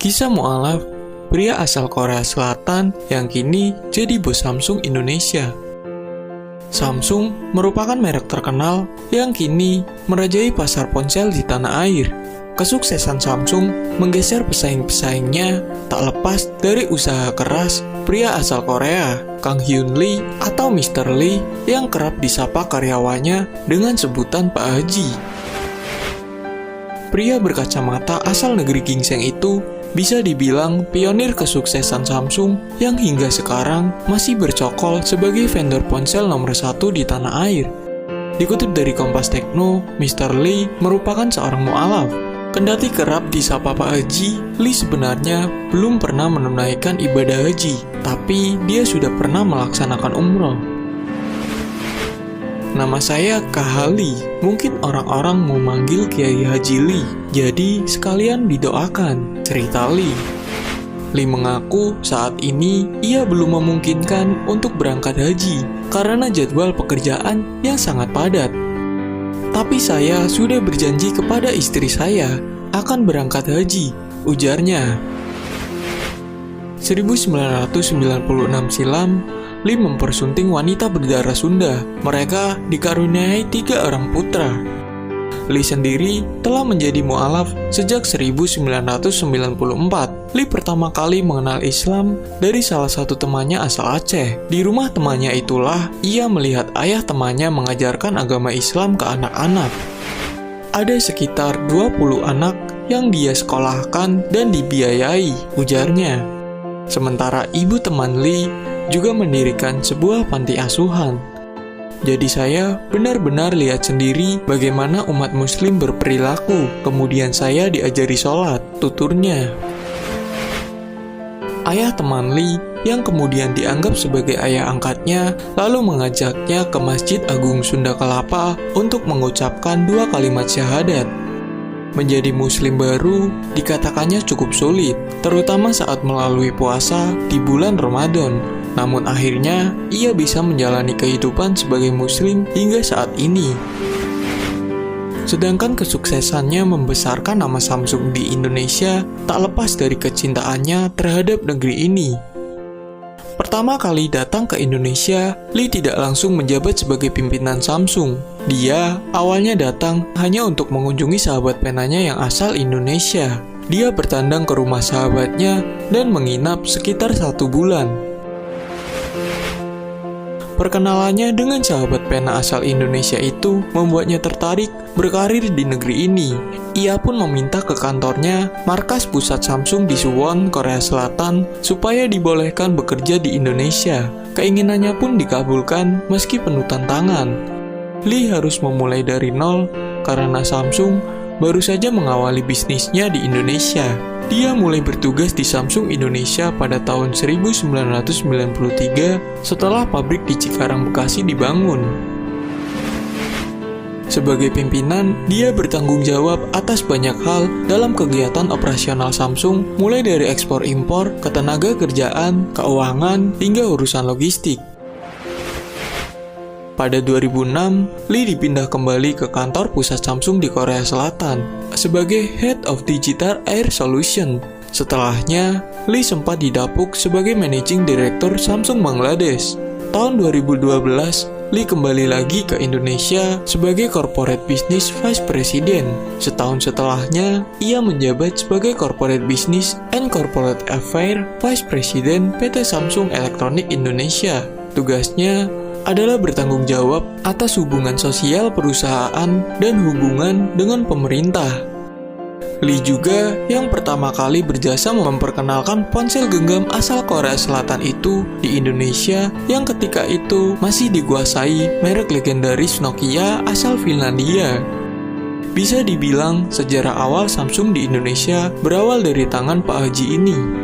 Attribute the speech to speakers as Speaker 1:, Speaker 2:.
Speaker 1: Kisah mualaf pria asal Korea Selatan yang kini jadi bos Samsung Indonesia. Samsung merupakan merek terkenal yang kini merajai pasar ponsel di tanah air. Kesuksesan Samsung menggeser pesaing-pesaingnya tak lepas dari usaha keras pria asal Korea, Kang Hyun Lee atau Mr. Lee, yang kerap disapa karyawannya dengan sebutan Pak Haji. Pria berkacamata asal negeri gingseng itu bisa dibilang pionir kesuksesan Samsung yang hingga sekarang masih bercokol sebagai vendor ponsel nomor 1 di tanah air. Dikutip dari Kompas Tekno, Mr. Lee merupakan seorang mualaf. Kendati kerap disapa Pak Haji, Lee sebenarnya belum pernah menunaikan ibadah haji, tapi dia sudah pernah melaksanakan umroh. Nama saya Kahali, mungkin orang-orang mau manggil Kiai Haji Lee, jadi sekalian didoakan, cerita Lee. Lee mengaku saat ini ia belum memungkinkan untuk berangkat haji karena jadwal pekerjaan yang sangat padat. Tapi saya sudah berjanji kepada istri saya akan berangkat haji, ujarnya. 1996 silam, Lee mempersunting wanita berdarah Sunda. Mereka dikaruniai 3 orang putra. Lee sendiri telah menjadi mualaf sejak 1994. Lee pertama kali mengenal Islam dari salah satu temannya asal Aceh. Di rumah temannya itulah ia melihat ayah temannya mengajarkan agama Islam ke anak-anak. Ada sekitar 20 anak yang dia sekolahkan dan dibiayai, ujarnya. Sementara ibu teman Lee juga mendirikan sebuah panti asuhan. Jadi saya benar-benar lihat sendiri bagaimana umat muslim berperilaku, kemudian saya diajari sholat, tuturnya. Ayah teman Lee yang kemudian dianggap sebagai ayah angkatnya lalu mengajaknya ke Masjid Agung Sunda Kelapa untuk mengucapkan 2 kalimat syahadat. Menjadi muslim baru dikatakannya cukup sulit, terutama saat melalui puasa di bulan Ramadan. Namun akhirnya ia bisa menjalani kehidupan sebagai muslim hingga saat ini. Sedangkan kesuksesannya membesarkan nama Samsung di Indonesia tak lepas dari kecintaannya terhadap negeri ini. Pertama kali datang ke Indonesia, Lee tidak langsung menjabat sebagai pimpinan Samsung. Dia awalnya datang hanya untuk mengunjungi sahabat penanya yang asal Indonesia. Dia bertandang ke rumah sahabatnya dan menginap sekitar 1 bulan. Perkenalannya dengan sahabat pena asal Indonesia itu membuatnya tertarik berkarir di negeri ini. Ia pun meminta ke kantornya, markas pusat Samsung di Suwon, Korea Selatan, supaya dibolehkan bekerja di Indonesia. Keinginannya pun dikabulkan meski penuh tantangan. Lee harus memulai dari nol karena Samsung baru saja mengawali bisnisnya di Indonesia. Dia mulai bertugas di Samsung Indonesia pada tahun 1993 setelah pabrik di Cikarang, Bekasi dibangun. Sebagai pimpinan, dia bertanggung jawab atas banyak hal dalam kegiatan operasional Samsung, mulai dari ekspor-impor, ketenaga kerjaan, keuangan, hingga urusan logistik. Pada 2006, Lee dipindah kembali ke kantor pusat Samsung di Korea Selatan sebagai Head of Digital Air Solution. Setelahnya, Lee sempat didapuk sebagai Managing Director Samsung Bangladesh. Tahun 2012, Lee kembali lagi ke Indonesia sebagai Corporate Business Vice President. Setahun setelahnya, ia menjabat sebagai Corporate Business and Corporate Affairs Vice President PT Samsung Electronics Indonesia. Tugasnya adalah bertanggung jawab atas hubungan sosial perusahaan dan hubungan dengan pemerintah. Lee juga yang pertama kali berjasa memperkenalkan ponsel genggam asal Korea Selatan itu di Indonesia yang ketika itu masih dikuasai merek legendaris Nokia asal Finlandia. Bisa dibilang sejarah awal Samsung di Indonesia berawal dari tangan Pak Haji ini.